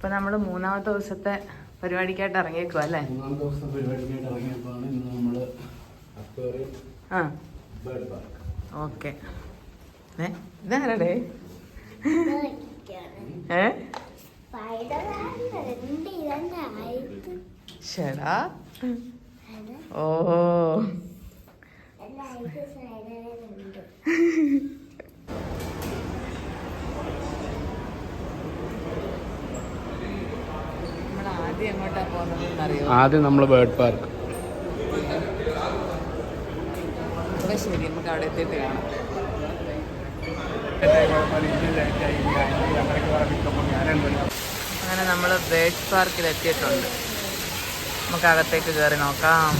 ഇപ്പൊ നമ്മള് മൂന്നാമത്തെ ദിവസത്തെ പരിപാടിക്കായിട്ട് ഇറങ്ങിയേക്കുവാ അല്ലേ? മൂന്നാമത്തെ ദിവസത്തെ പരിപാടിക്കായിട്ട് ഇറങ്ങിയപ്പോഴാണ് ഇന്ന് നമ്മള് അക്വേറിയം ബേർഡ് പാർക്ക്. ഓക്കെ. ഇതാരടേ? ശടാ. ഓ ആദ്യം നമ്മൾ ബേർഡ് പാർക്ക്. ശരി, നമുക്ക് അവിടെ എത്തിയിട്ട് കാണാം. അങ്ങനെ നമ്മൾ ബേർഡ് പാർക്കിൽ എത്തിയിട്ടുണ്ട്. നമുക്ക് അകത്തേക്ക് കയറി നോക്കാം.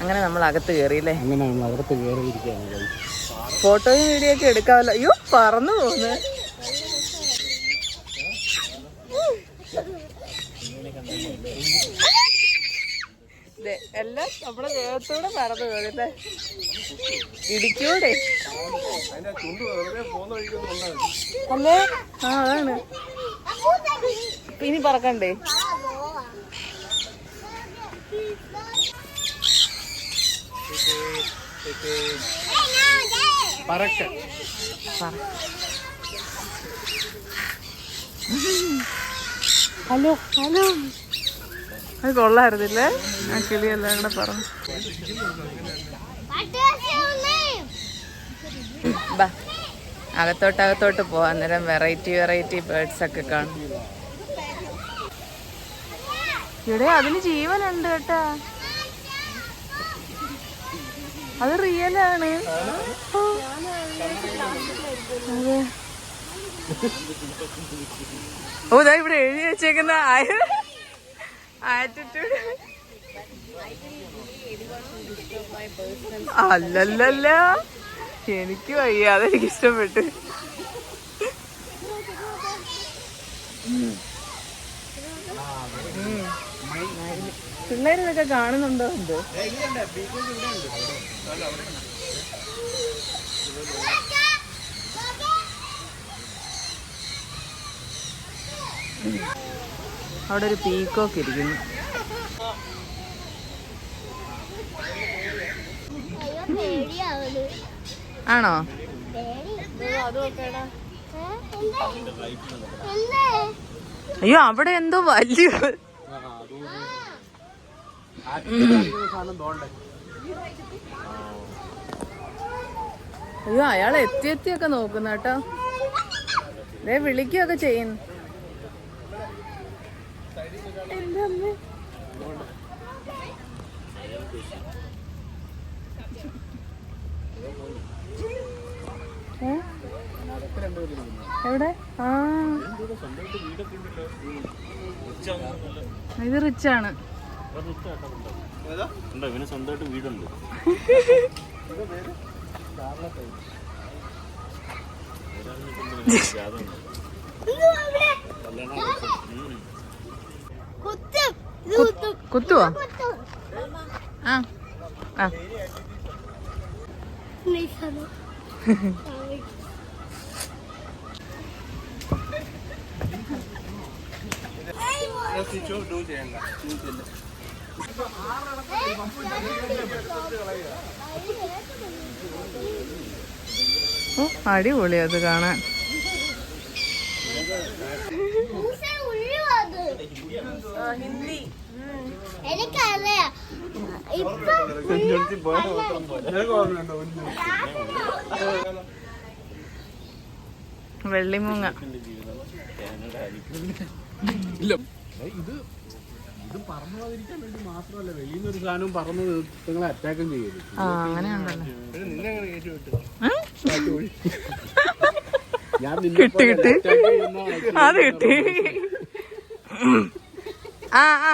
അങ്ങനെ നമ്മൾ അകത്ത് കയറിയില്ലേ? അങ്ങനെ നമ്മൾ അകത്ത് കയറിയിരിക്കുകയാണ്. ഫോട്ടോയും വീഡിയോ ഒക്കെ എടുക്കാമല്ലോ. അയ്യോ, പറന്നു പോന്ന്. എല്ലാം നമ്മുടെ ദേഹത്തൂടെ പറന്നു പോകല്ലേ? ഇടിക്കൂടെ അല്ലേ? ആ, അതാണ്. ഇനി പറക്കണ്ടേ? Hello hello. അത് കൊള്ളായിരുന്നില്ലേ? ആ കിളിയെല്ലാം കൂടെ പറഞ്ഞു. അകത്തോട്ട് പോവാം. അന്നേരം വെറൈറ്റി ബേർഡ്സ് ഒക്കെ കാണും. ഇവിടെ അതിന് ജീവനുണ്ട് കേട്ടാ. അത് റിയലാണ്. ഓ, ഇതാ ഇവിടെ എഴുതി വെച്ചേക്കുന്ന ആറ്റിറ്റ്യൂഡ്. അല്ലല്ല, എനിക്ക് വയ്യ, അതെനിക്ക് ഇഷ്ടപ്പെട്ടു. പിള്ളേരിതൊക്കെ കാണുന്നുണ്ടോ എന്തോ? അവിടെ ഒരു പീക്കോക്ക് ഇരിക്കുന്നു. ആണോ? അയ്യോ, അവിടെ എന്തോ വലിയ അയ്യോ, അയാൾ എത്തിയൊക്കെ നോക്കുന്ന കേട്ടോ. ദേ വിളിക്കുകയൊക്കെ ചെയ്യുന്നു. എവിടെ? ആ, ഇത് റിച്ചാണ്. സ്വന്തമായിട്ട് വീടുണ്ട്. കുത്തുവോ? ആ ആ, അടിപൊളി അത് കാണാൻ. ഹിന്ദി എനിക്കറിയാം. വെള്ളിമൂങ്ങ. ഇത് പറന്നു പോകാതിരിക്കാൻ വേണ്ടി മാത്രമല്ല, വെളിയിൽ നിന്ന് ഒരു സാധനവും പറന്ന് നിങ്ങളെ അറ്റാക്കും ചെയ്യരുത്. അങ്ങനെ ഉണ്ടല്ലോ. ഞാൻ കിട്ടി അത് കിട്ടി. ആ ആ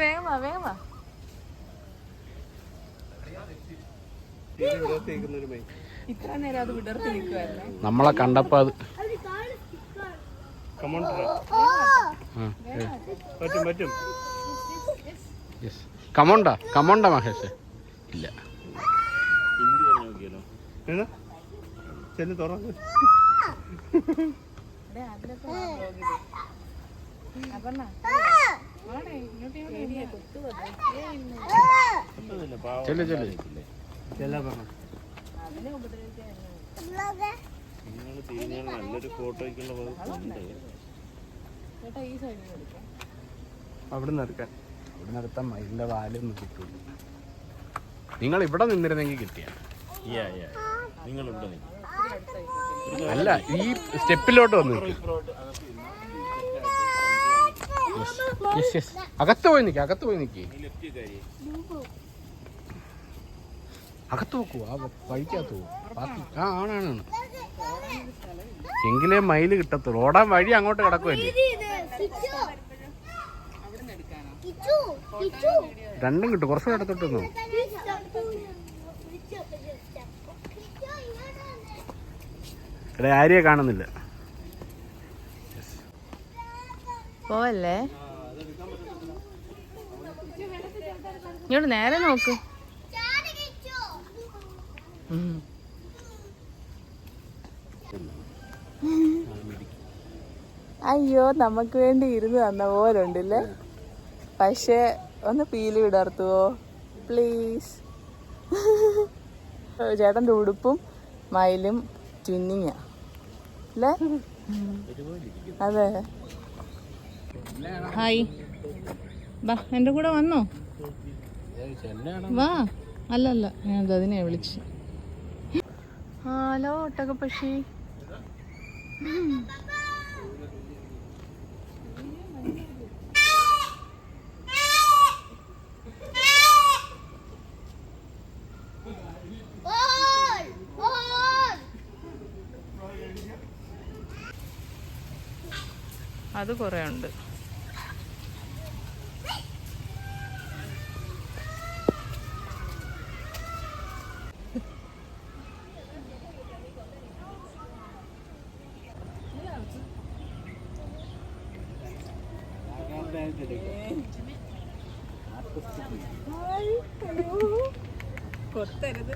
വേഗം വാ വേഗം വാ. ഇത്ര നേരം അത് വിടർത്തി നിൽക്കുവായിരുന്നേ. നമ്മളെ കണ്ടപ്പോ അത് കമോണ്ട മഹേഷ് ഇല്ല. നല്ലൊരു ഫോട്ടോയ്ക്കുള്ള അവിടെ എടുത്താൽ മയിലിന്റെ വാലൊന്നും കിട്ടൂല. നിങ്ങൾ ഇവിടെ നിന്നിരുന്നെങ്കിൽ കിട്ടിയ നിങ്ങൾ ഇവിടെ അല്ല, ഈ സ്റ്റെപ്പിലോട്ട് വന്നു. അകത്ത് പോയി നിൽക്കുക, അകത്ത് പോയി നിൽക്കുക. അകത്ത് നോക്കൂ, ആ വഴിക്കകത്ത് പോകും. ആ ആണാണ്, എങ്കിലേ മയില് കിട്ടത്തുള്ളൂ. ഓടാൻ വഴി അങ്ങോട്ട് കിടക്കുമല്ലേ. രണ്ടും കിട്ടും. കുറച്ചുകൂടെ അടുത്തോട്ട് വന്നു. ഇവിടെ ആരെയെ കാണുന്നില്ല. പോവല്ലേ, ഇങ്ങോട്ട് നേരെ നോക്ക്. അയ്യോ, നമുക്ക് വേണ്ടി ഇരുന്ന് തന്ന പോലുണ്ടല്ലേ. പക്ഷെ ഒന്ന് പീല് വിടർത്തുവോ പ്ലീസ്. ചേട്ടൻ്റെ ഉടുപ്പും മയിലും ട്വിന്നിങ്ങാ അല്ലേ? അതെ. ഹായ്, ബാ എൻ്റെ കൂടെ വന്നോ. വാ. അല്ലല്ല, ഞാൻ അതിനെ വിളിച്ചു. ഹലോ ഒട്ടകപ്പക്ഷി. അത് കുറേ ഉണ്ട്. കൊത്തരുത്,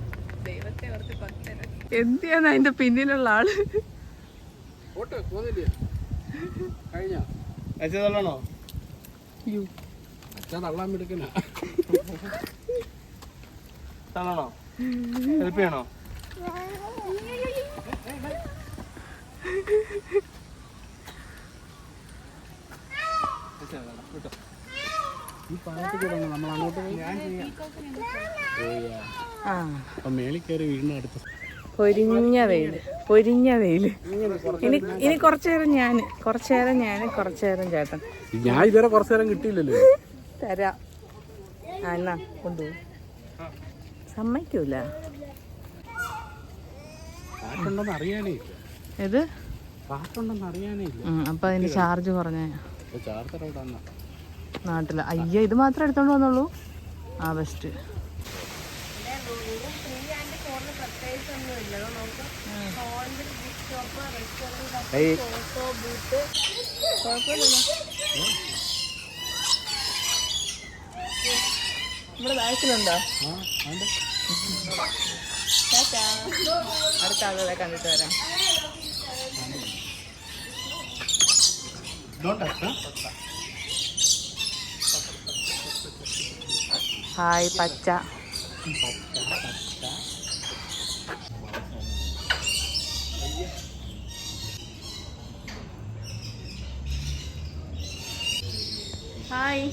ദൈവത്തെ ഓർത്ത് കൊത്തരുത്. എന്തിനാണ് അതിന്റെ പിന്നിലുള്ള ആള്? അച്ഛനാണോ? അച്ഛൻ തള്ളാൻ എടുക്കണോ? തള്ളണോ? ഹെൽപ്പ് ചെയ്യണോ? ഈ പാലത്തിൽ കൂടെ നമ്മൾ അങ്ങോട്ട് പോയി മേളിൽ കയറി വീടിന് അടുത്ത്. പൊരിഞ്ഞ വെയില്, പൊരിഞ്ഞ വെയില്. ഇനി കുറച്ചു നേരം ഞാൻ, കുറച്ചു നേരം ചേട്ടൻ. ഞാൻ ഇതുവരെ കുറച്ചു നേരം കിട്ടിയില്ലല്ലോ. തരാം. എന്നാ കൊണ്ടുപോകും. സമ്മതിക്കൂല. കാറ്റുണ്ടെന്ന് അറിയാനേ ഇല്ല. ഏത് കാറ്റുണ്ടെന്ന് അറിയാനേ ഇല്ല. അപ്പൊ അതിന് ചാർജ് പറഞ്ഞേ. ചാർജർ എവിടെ നാട്ടില്. അയ്യോ, ഇത് മാത്രമേ എടുത്തോണ്ട് വന്നുള്ളൂ. ആ ബെസ്റ്റ്. നമ്മുടെ ബാക്കിലുണ്ടോ? അടുത്ത ആളുകളെ കണ്ടിട്ട് വരാം. ഹായ് പച്ച. ഹായ്.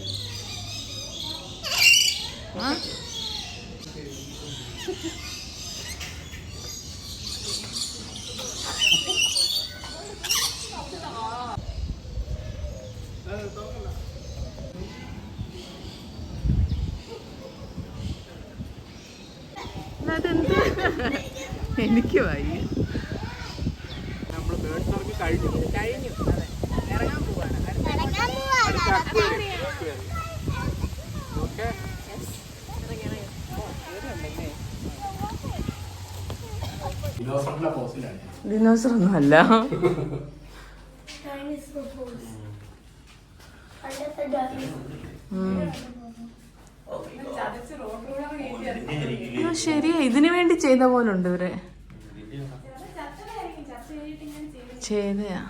അതെന്ത് എനിക്ക് വയ്യ. നമ്മൾ ബേർഡ് പാർക്ക് കഴിഞ്ഞു. അതെ, ഇറങ്ങാൻ പോവാണ്. ഓക്കെ ദിനോസർ ഒന്നും അല്ല. ശരിയാ, ഇതിനു വേണ്ടി ചെയ്ത പോലുണ്ട് ഇവര്. ചെയ്തയാ.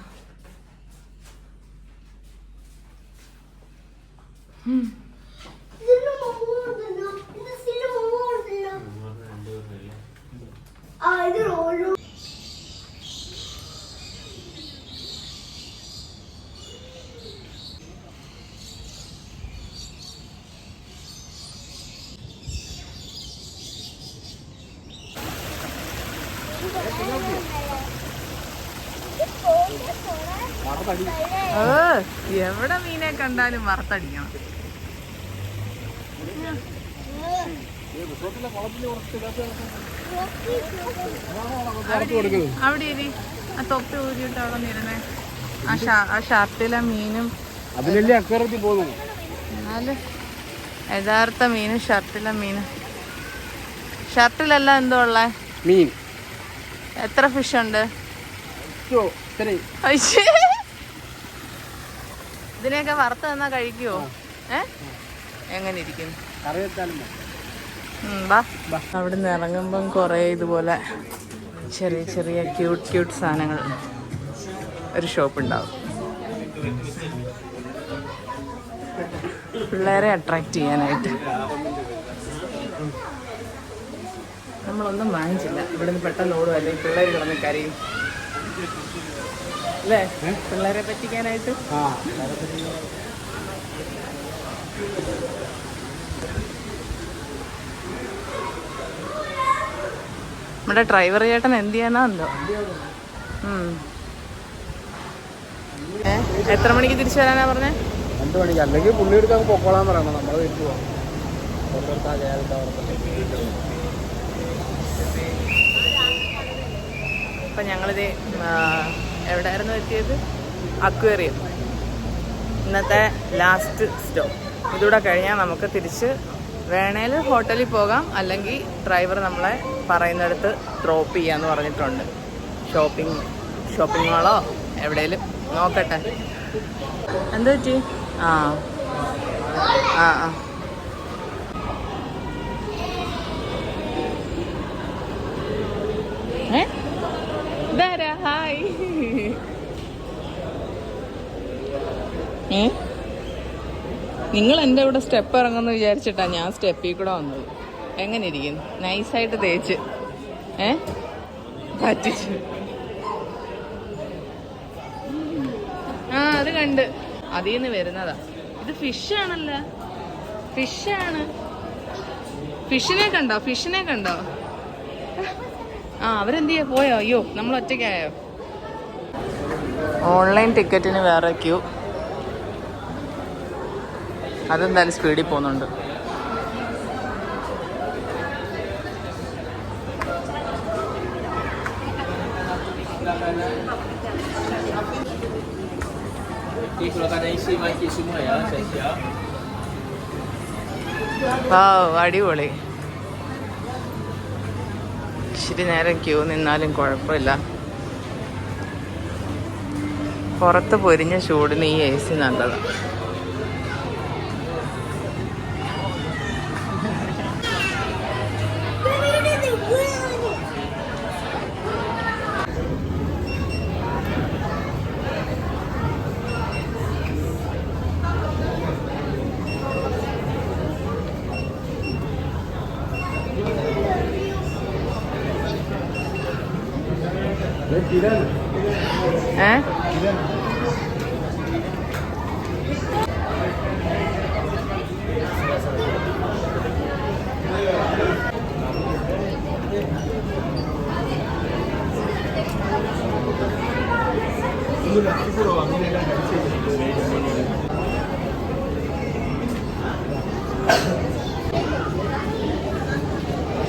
എവിടെ മീനെ കണ്ടാലും വറുത്തടിക്കണം. അവിടെ ഇരി, ആ തൊപ്പി ഊരിയിട്ട് അവിടെ നിരുന്നേ. ആ ഷർട്ടിലെ മീനും അതിലല്ലേ അക്വേറിയത്തിൽ പോകുന്നത്. എന്നാല് യഥാർത്ഥ മീനും ഷർട്ടിലെ മീനും. ഷർട്ടിലെല്ലാം എന്തോ ഉള്ളേ? മീൻ. എത്ര ഫിഷ് ഉണ്ട്? ഇതിനെയൊക്കെ വറുത്ത് തന്നാ കഴിക്കുവോ? എങ്ങനെ ഇരിക്കുന്നു? അവിടെ നിന്ന് ഇറങ്ങുമ്പം കുറേ ഇതുപോലെ ചെറിയ ചെറിയ ക്യൂട്ട് സാധനങ്ങൾ ഒരു ഷോപ്പ് ഉണ്ടാവും. പിള്ളേരെ അട്രാക്റ്റ് ചെയ്യാനായിട്ട്. നമ്മളൊന്നും വാങ്ങിച്ചില്ല, ഇവിടുന്ന് പെട്ടെന്ന് ഓടും, അല്ലെങ്കിൽ പിള്ളേർ കിടന്ന് കരയും അല്ലേ? പിള്ളേരെ പറ്റിക്കാനായിട്ട്. നമ്മുടെ ഡ്രൈവർ ചേട്ടൻ എന്ത് ചെയ്യാനാ എന്തോ. എത്ര മണിക്ക് തിരിച്ചു വരാനാ പറഞ്ഞേ? 2 മണിക്ക്. അല്ലെങ്കിൽ പുള്ളി എടുത്ത് നമുക്ക് പൊക്കോളാൻ പറയണം. നമ്മൾ തിരിച്ചു പോകാം. അപ്പം ഞങ്ങളിത് എവിടെയായിരുന്നു എത്തിയത്? അക്വേറിയം. ഇന്നത്തെ ലാസ്റ്റ് സ്റ്റോപ്പ്. ഇതൂടെ കഴിഞ്ഞാൽ നമുക്ക് തിരിച്ച് വേണേൽ ഹോട്ടലിൽ പോകാം, അല്ലെങ്കിൽ ഡ്രൈവർ നമ്മളെ പറയുന്നിടത്ത് ഡ്രോപ്പ് ചെയ്യാന്ന് പറഞ്ഞിട്ടുണ്ട്. ഷോപ്പിംഗ് മാളോ എവിടെയെങ്കിലും നോക്കട്ടെ. എന്താ പറ്റി? ആ ആ ആ ഇതാരാ? ഹായ്. നിങ്ങൾ എൻ്റെ ഇവിടെ സ്റ്റെപ്പ് ഇറങ്ങുമെന്ന് വിചാരിച്ചിട്ടാ ഞാൻ സ്റ്റെപ്പിൽ കൂടെ വന്നത്. എങ്ങനെ ഇരിക്കുന്നു? നൈസായിട്ട് തേച്ച് പറ്റിച്ചു. ആ അത് കണ്ട് അതിൽ നിന്ന് വരുന്നതാ. ഇത് ഫിഷാണല്ലോ, ഫിഷാണ്. ഫിഷിനെ കണ്ടോ? ആ അവരെന്ത് ചെയ്യാ? പോയോ? അയ്യോ, നമ്മൾ ഒറ്റയ്ക്കായോ? ഓൺലൈൻ ടിക്കറ്റിന് വേറെ ക്യൂ. അതെന്തായാലും സ്പീഡിൽ പോകുന്നുണ്ട്. അടിപൊളി. ഇച്ചിരി നേരം ക്യൂ നിന്നാലും കുഴപ്പമില്ല. പുറത്ത് പൊരിഞ്ഞ ചൂടിന് ഈ AC നല്ലതാണ്.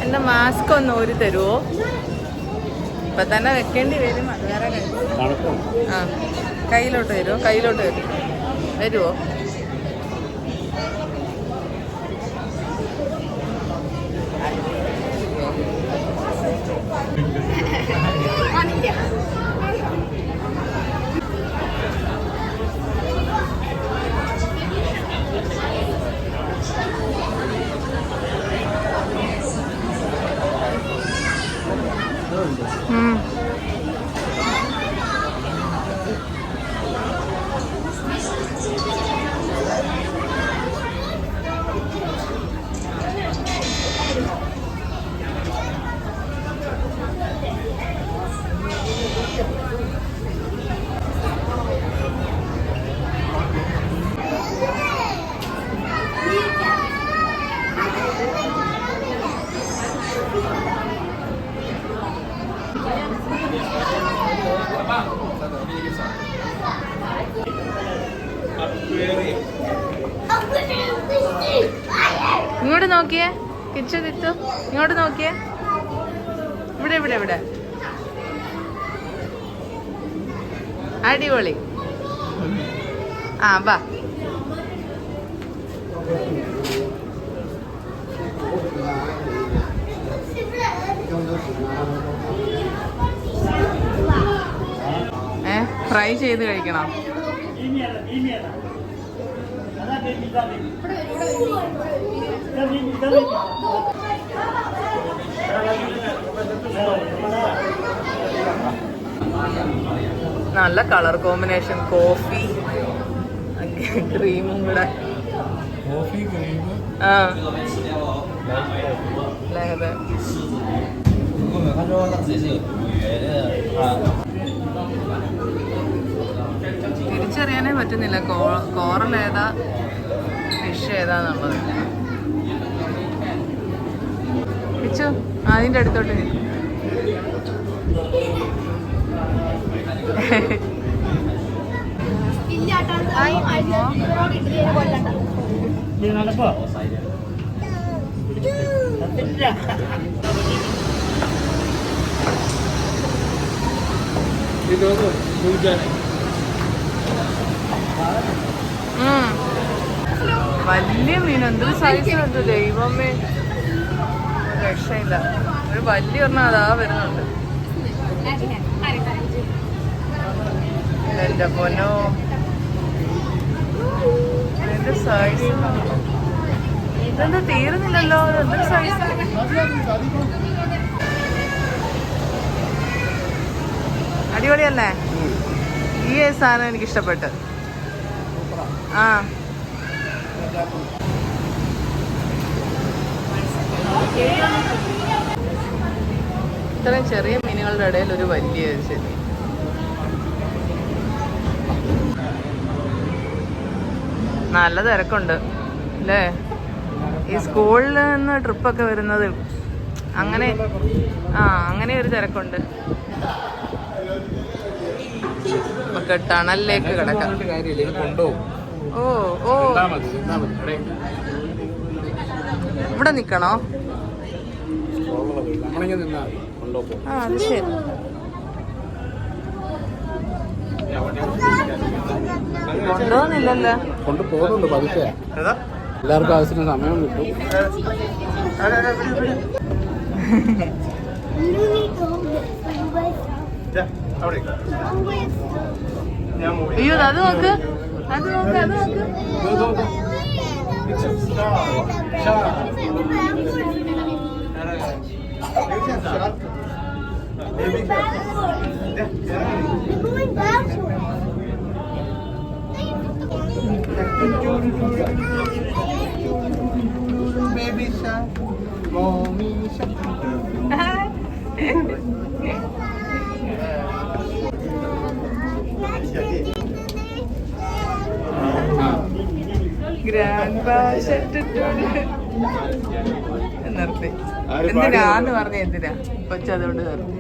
എൻ്റെ മാസ്ക് ഒന്ന് ഊരി തരുമോ? ഇപ്പൊ തന്നെ വെക്കേണ്ടി വരും. അത് വേറെ കാര്യം. ആ കയ്യിലോട്ട് വരുമോ? കയ്യിലോട്ട് വരുമോ? ഇങ്ങോട്ട് നോക്കിയേ കിച്ചു തിത്തു, ഇങ്ങോട്ട് നോക്കിയേ. ഇവിടെ ഇവിടെ ഇവിടെ അടിപൊളി. ആ വാ. ഫ്രൈ ചെയ്ത് കഴിക്കണം. നല്ല കളർ കോമ്പിനേഷൻ. കോഫി ക്രീമും കൂടെ. ആ അതെ. തിരിച്ചറിയാനേ പറ്റുന്നില്ല കോറൽ ഏതാ ഫിഷ് ഏതാന്നുള്ളത്. പിച്ചു അതിൻ്റെ അടുത്തോട്ട് വലിയ മീൻ. എന്തൊരു സൈസിനുണ്ട് ദൈവമേ, രക്ഷയില്ല. ഒരു വലിയ ഒരെണ്ണം അതാ വരുന്നുണ്ട്. എന്റെ പൊന്നോ, എന്ത് സൈസ്! ഇതെന്താ തീരുന്നില്ലല്ലോ, എന്തൊരു സൈസ്! അടിപൊളിയല്ലേ? ഈ സാധനം എനിക്ക് ഇഷ്ടപ്പെട്ട്. ആ ഇത്രയും ചെറിയ മീനുകളുടെ ഇടയിൽ ഒരു വലിയ ശരി. നല്ല തിരക്കുണ്ട് അല്ലേ? ഈ സ്കൂളിൽ നിന്ന് ട്രിപ്പൊക്കെ വരുന്നത് അങ്ങനെ. ആ അങ്ങനെ ഒരു തിരക്കുണ്ട്. നമുക്ക് ടണലിലേക്ക് കിടക്കാം. ഓ ഓ, ഇവിടെ നിക്കണോ? ആ അത് ശരി. കൊണ്ടുപോകുന്നില്ലല്ലോ. കൊണ്ടുപോകുന്നുണ്ട് പതുക്കെ. എല്ലാവർക്കും ആവശ്യത്തിന് സമയം കിട്ടും. അയ്യോ അത് നോക്ക്, അത് നോക്ക്, അത് നോക്ക്. നിർത്തി. എന്തിനാന്ന് പറഞ്ഞ എന്തിനാ കൊച്ചതുകൊണ്ട് നിർത്തി.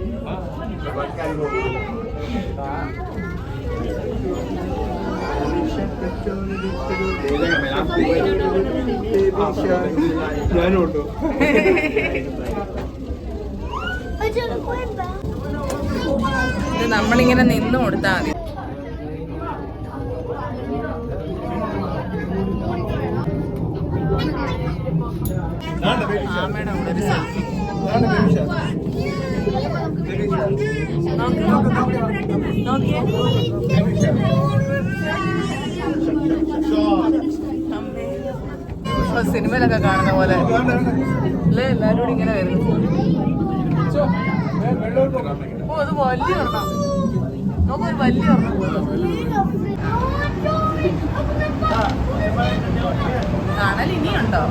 ഇത് നമ്മളിങ്ങനെ നിന്ന് കൊടുത്താൽ മതി. ആമയുടെ കൂടെ ഒരു സെൽഫി. സിനിമയിലൊക്കെ കാണുന്ന പോലെ അല്ലേ എല്ലാരും കൂടി ഇങ്ങനെ വരുന്നു. ഓ അത് വലിയ ഒരെണ്ണം, നമുക്കൊരു വലിയ ഒരെണ്ണം. കാണൽ ഇനിയുണ്ടോ?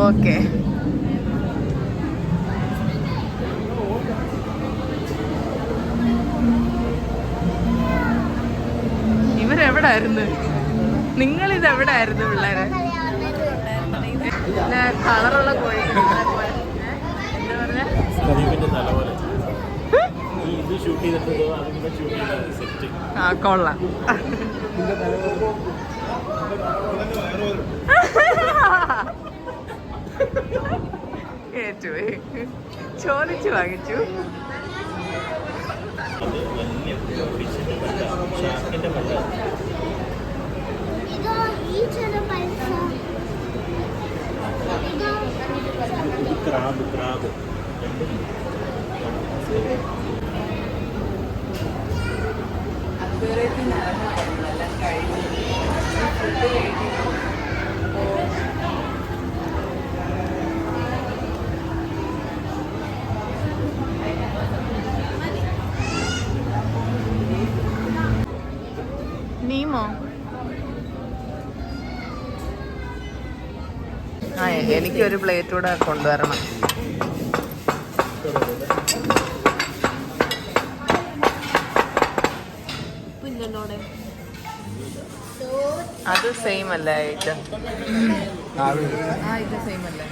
ഓക്കെ. ഇവരെവിടായിരുന്നു? നിങ്ങളിതെവിടായിരുന്നു പിള്ളേരെ? കളറുള്ള കോഴി എന്താ പറഞ്ഞ ആ കൊള്ളാം. ഏറ്റു ചോദിച്ചു വാങ്ങിച്ചു. നീമോ? ആ എനിക്കൊരു പ്ലേറ്റ് കൂടെ കൊണ്ടുവരണം. അത് സെയിം അല്ല ഐറ്റം. ഇത് സെയിം അല്ലേ?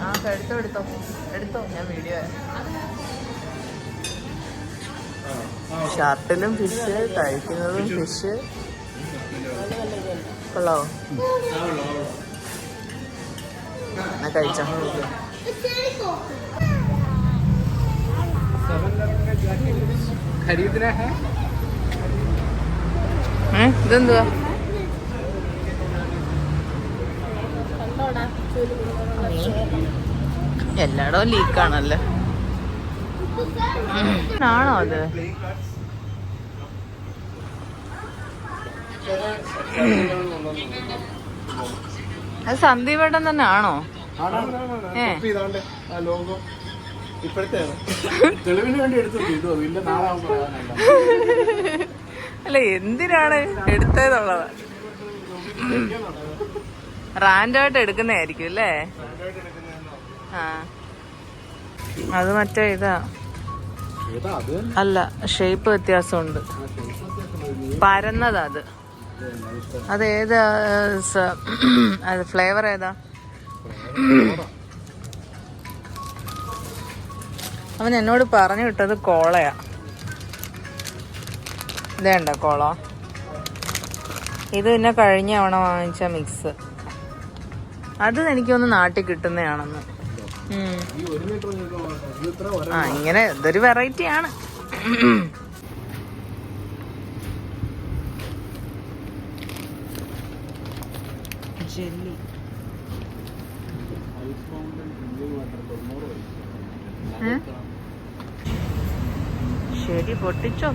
ആ എടുത്തോ ഞാൻ വീഡിയോ. ഷർട്ടിലും ഫിഷ്, കഴിക്കുന്നതും ഫിഷ്. കൊള്ളാവോ? എന്നാ കഴിച്ചോ. ഇതെന്തുവാ? എല്ലായിടവും ലീക്കാണല്ലോ. ആണോ അത്? അത് സന്ദീപേട്ടൻ തന്നെ ആണോ? അല്ല എന്തിനാണ് എടുത്തതെന്നുള്ളത് റാൻഡായിട്ട് എടുക്കുന്നതായിരിക്കും അല്ലേ? ആ അത് മറ്റേ ഇതാ അല്ല, ഷേപ്പ് വ്യത്യാസമുണ്ട്. പരന്നതാ അത്. അതേതാ? അത് ഫ്ലേവർ ഏതാ? അവൻ എന്നോട് പറഞ്ഞു വിട്ടത് കോളയാ. ഇതേണ്ട കോള. ഇത് പിന്നെ കഴിഞ്ഞ തവണ വാങ്ങിച്ച മിക്സ്. അത് എനിക്കൊന്ന് നാട്ടിൽ കിട്ടുന്നതാണെന്ന്. ആ ഇങ്ങനെ ഇതൊരു വെറൈറ്റി ആണ്. ജെല്ലി ശരി, പൊട്ടിച്ചോ.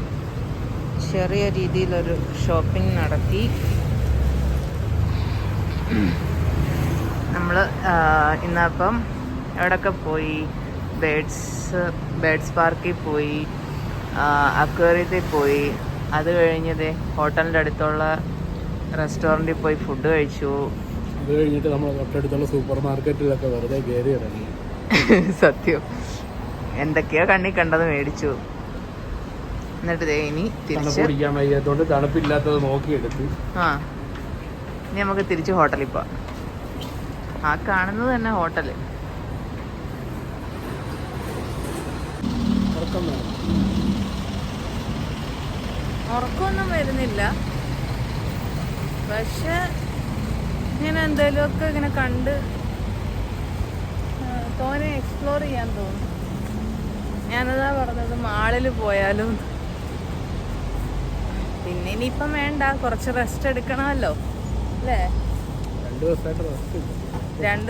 ചെറിയ രീതിയിലൊരു ഷോപ്പിംഗ് നടത്തി. നമ്മൾ ഇന്നപ്പം എവിടെയൊക്കെ പോയി? ബേഡ്സ് പാർക്കിൽ പോയി, അക്വേറിയത്തിൽ പോയി. അത് കഴിഞ്ഞത് ഹോട്ടലിൻ്റെ അടുത്തുള്ള റെസ്റ്റോറൻറ്റിൽ പോയി ഫുഡ് കഴിച്ചു. അത് കഴിഞ്ഞിട്ട് നമ്മൾ തൊട്ടടുത്തുള്ള സൂപ്പർ മാർക്കറ്റിലൊക്കെ വെറുതെ കയറി ഇറങ്ങി. സത്യം എന്തൊക്കെയോ കണ്ണി കണ്ടത് മേടിച്ചു. എന്നിട്ട് ദേ ഇനി തിരിച്ച് കുടിക്കാൻ വയ്യാത്തോണ്ട് തണുപ്പില്ലാത്തത് നോക്കിയെടുത്ത് ആ ഇനി നമുക്ക് തിരിച്ച് ഹോട്ടലിൽ പോവാം. ആ കാണുന്നത് തന്നെ ഹോട്ടല്. ഉറക്കമൊന്നും വരുന്നില്ല, പക്ഷെ ഇങ്ങനെ എന്തെങ്കിലുമൊക്കെ ഇങ്ങനെ കണ്ട് തോനെ എക്സ്പ്ലോർ ചെയ്യാൻ തോന്നും. ഞാനതാ പറഞ്ഞത് മാളിൽ പോയാലും. പിന്നെ ഇനിയിപ്പം വേണ്ട, കുറച്ച് റെസ്റ്റ് എടുക്കണമല്ലോ അല്ലേ? 2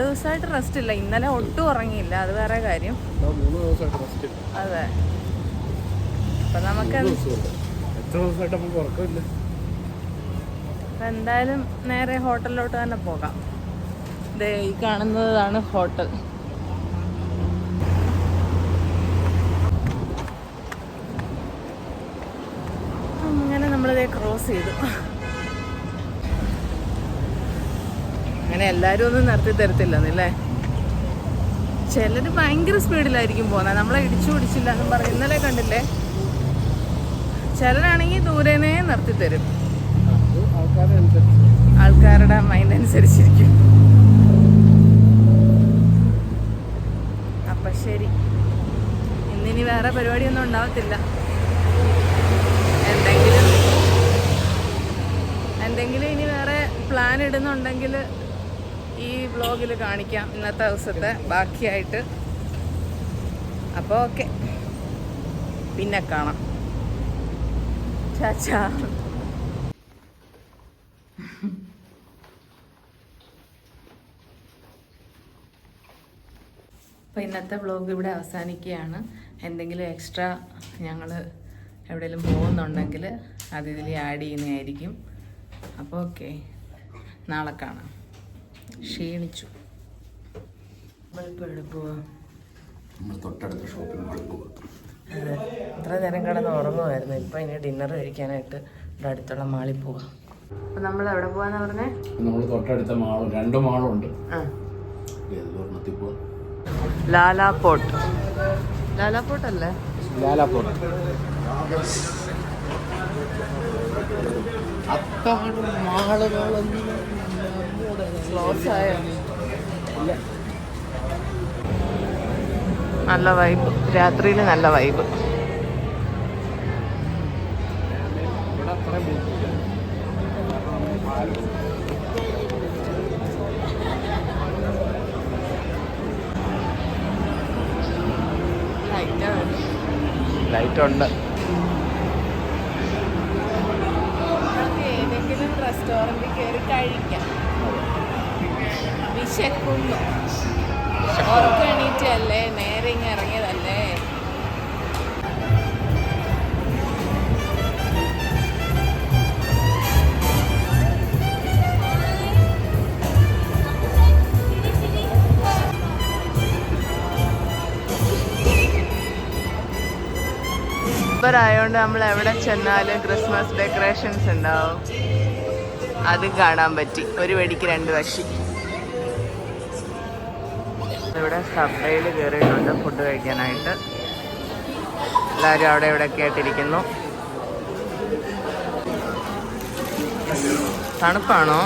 ദിവസമായിട്ട് റെസ്റ്റ് ഇല്ല. ഇന്നലെ ഒട്ടും ഉറങ്ങിയില്ല, അത് വേറെ കാര്യം. 3 ദിവസമായിട്ട് റെസ്റ്റ് ഇല്ല. അതെ, അപ്പൊ നമുക്ക് ഉറക്കമില്ല. എന്തായാലും നേരെ ഹോട്ടലിലോട്ട് തന്നെ പോകാം. ദേ ഈ കാണുന്നതാണ് ഹോട്ടൽ. അങ്ങനെ നമ്മളിതേ ക്രോസ് ചെയ്തു. അങ്ങനെ എല്ലാവരും ഒന്നും നിർത്തി തരത്തില്ലെന്നല്ലേ? ചിലർ ഭയങ്കര സ്പീഡിലായിരിക്കും പോകുന്നത്, നമ്മളെ ഇടിച്ചു പിടിച്ചില്ല എന്നും പറഞ്ഞു. ഇന്നലെ കണ്ടില്ലേ, ചിലരാണെങ്കിൽ ദൂരേനേ നിർത്തി തരും. ആൾക്കാരുടെ മൈൻഡ് അനുസരിച്ചിരിക്കും. അപ്പം ശരി, ഇന്നിനി വേറെ പരിപാടിയൊന്നും ഉണ്ടാവത്തില്ല. എന്തെങ്കിലും ഇനി വേറെ പ്ലാൻ ഇടുന്നുണ്ടെങ്കിൽ ഈ വ്ളോഗിൽ കാണിക്കാം, ഇന്നത്തെ ദിവസത്തെ ബാക്കിയായിട്ട്. അപ്പോൾ ഓക്കെ, പിന്നെ കാണാം. ചാച്ചാ. അപ്പോൾ ഇന്നത്തെ വ്ളോഗ് ഇവിടെ അവസാനിക്കുകയാണ്. എന്തെങ്കിലും എക്സ്ട്രാ ഞങ്ങൾ എവിടെയെങ്കിലും പോകുന്നുണ്ടെങ്കിൽ അത് ഇതിൽ ആഡ് ചെയ്യുന്നതായിരിക്കും. അപ്പോൾ ഓക്കെ, നാളെ കാണാം. ക്ഷീണിച്ചു. നമ്മളിപ്പോൾ എവിടെ പോവാം? നമ്മൾ തൊട്ടടുത്ത ഷോപ്പിംഗ് മാളിൽ പോകാം. അതെ, ഇത്ര നേരം കിടന്ന് ഉറങ്ങുമായിരുന്നു. ഇപ്പം ഇനി ഡിന്നർ കഴിക്കാനായിട്ട് ഇവിടെ അടുത്തുള്ള മാളിൽ പോവാം. അപ്പം നമ്മൾ എവിടെ പോവാന്ന് പറഞ്ഞേ? നമ്മൾ തൊട്ടടുത്ത മാളും 2 മാളുണ്ട്. ലാലാപോർട്ട്. ലാലാപോർട്ട് അല്ലേ? ലാലാപോർട്ട്. ക്ലോസ് ആയോ? നല്ല വൈബ്, രാത്രിയിൽ നല്ല വൈബ്. ലൈറ്റ് ഉണ്ട്. ഏതെങ്കിലും റെസ്റ്റോറൻറ്റിൽ കയറി കഴിക്കാം. വിശക്കുന്നു. ഓർക്കണീറ്റല്ലേ, നേരെ ഇങ്ങ് ഇറങ്ങിയതല്ലേ. ആയതുകൊണ്ട് നമ്മൾ എവിടെ ചെന്നാലും ക്രിസ്മസ് ഡെക്കറേഷൻസ് ഉണ്ടാവും. അത് കാണാൻ പറ്റി. ഒരു വെടിക്ക് 2 പക്ഷി. ഇവിടെ സബ്വേയിൽ കയറിയിട്ടുണ്ട് ഫുഡ് കഴിക്കാനായിട്ട്. എല്ലാവരും അവിടെ ഇവിടെയൊക്കെ ആയിട്ടിരിക്കുന്നു. തണുപ്പാണോ?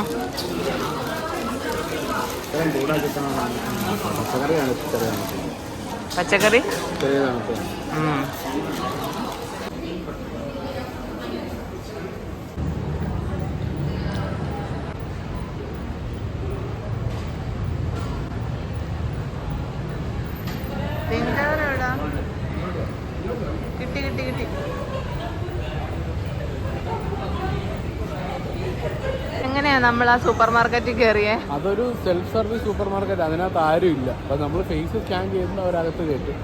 പച്ചക്കറി കിട്ടി. എങ്ങനെയാ നമ്മൾ ആ സൂപ്പർ മാർക്കറ്റിൽ കയറിയേ? അതൊരു സെൽഫ് സർവീസ് സൂപ്പർ മാർക്കറ്റ്, അതിനകത്ത് ആരും ഇല്ല. അപ്പൊ നമ്മൾ ഫേസ് സ്കാൻ ചെയ്തിട്ട് അവരകത്ത് കയറ്റും.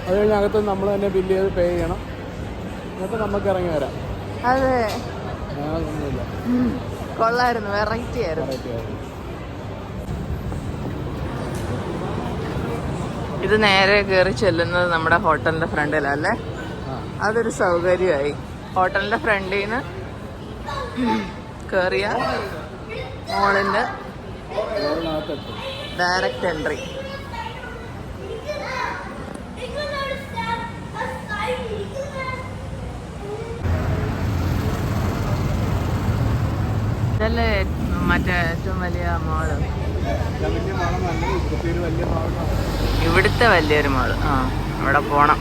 അത് കഴിഞ്ഞ് അകത്ത് നമ്മൾ തന്നെ ബില്ല് ചെയ്ത് പേ ചെയ്യണം. എന്നിട്ട് നമുക്ക് ഇറങ്ങി വരാം. അതെ, കൊള്ളായിരുന്നു, വെറൈറ്റി ആയിരുന്നു. ഇത് നേരെ കയറി ചെല്ലുന്നത് നമ്മുടെ ഹോട്ടലിന്റെ ഫ്രണ്ടിലല്ലേ? അതൊരു സൗകര്യമായി. ഹോട്ടലിന്റെ ഫ്രണ്ടിൽ നിന്ന് കയറിയ മോളിന്റെ ഡയറക്റ്റ് എൻട്രി. അതല്ലേ മറ്റേ ഏറ്റവും വലിയ മാള്, വലിയ മാളൊന്നല്ല, ഇവിടുത്തെ ഒരു വലിയ മാളാണ്. ഇവിടുത്തെ വലിയൊരു മാള്. ആ അവിടെ പോണം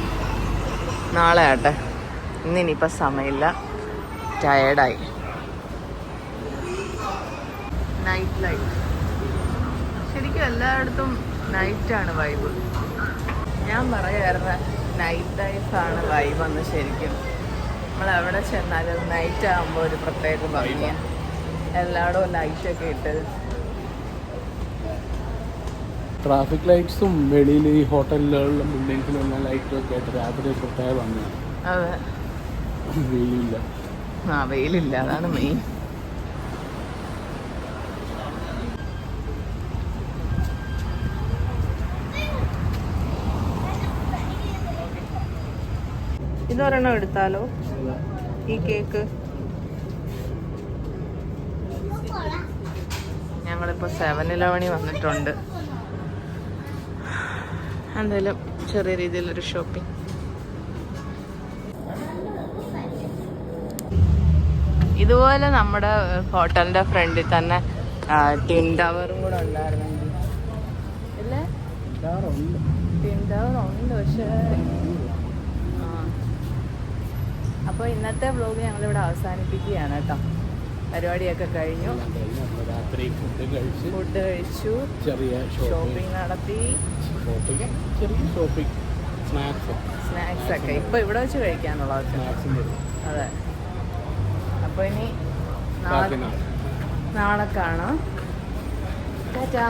നാളെ ആട്ടെ. ഇന്നിനിപ്പോൾ സമയമില്ല, ടയേർഡായി. നൈറ്റ് ലൈഫ് ശരിക്കും എല്ലായിടത്തും നൈറ്റാണ് വൈബ്. ഞാൻ പറയാറുണ്ട് നൈറ്റ് ലൈഫാണ് വൈബെന്ന്. ശരിക്കും നമ്മൾ എവിടെ ചെന്നാലും നൈറ്റ് ആകുമ്പോൾ ഒരു പ്രത്യേക ഭംഗിയാണ്. എല്ലായിടവും ലൈറ്റൊക്കെ ഇട്ട്. ട്രാഫിക് ലൈറ്റ്സും വെളിയിൽ ഈ ഹോട്ടലുകളിലും ബിൽഡിങ്സിലും എല്ലാം ലൈറ്റും ഒക്കെ ആയിട്ട് രാത്രി പ്രത്യേക ഭംഗിയാണ്. അതെ, വെയിലില്ല. ആ വെയിലില്ല, അതാണ് മെയിൻ. ഇതൊരെണ്ണം എടുത്താലോ ഈ കേക്ക്? ഞങ്ങളിപ്പോൾ 7-Eleven വന്നിട്ടുണ്ട്. എന്തായാലും ചെറിയ രീതിയിലൊരു ഷോപ്പിംഗ്. ഇതുപോലെ നമ്മുടെ ഹോട്ടലിൻ്റെ ഫ്രണ്ടിൽ തന്നെ ടിൻ ടവറും കൂടെ ഉണ്ടായിരുന്നെങ്കിൽ അല്ലേ? ടിൻ ടവർ ഉണ്ട്, പക്ഷേ അപ്പോൾ ഇന്നത്തെ വ്ലോഗ് ഞങ്ങളിവിടെ അവസാനിപ്പിക്കുകയാണ് കേട്ടോ. പരിപാടിയൊക്കെ കഴിഞ്ഞു, രാത്രി ഫുഡ് കഴിച്ചു, ചെറിയ ഷോപ്പിംഗ് നടത്തി. ചെറിയ ഷോപ്പിംഗ്, സ്നാക്സ് ഒക്കെ ഇപ്പോൾ ഇവിടെ വെച്ച് കഴിക്കാനുള്ളതൊക്കെ. അതെ, അപ്പോൾ ഇനി നാളെ കാണാം. ടാറ്റാ.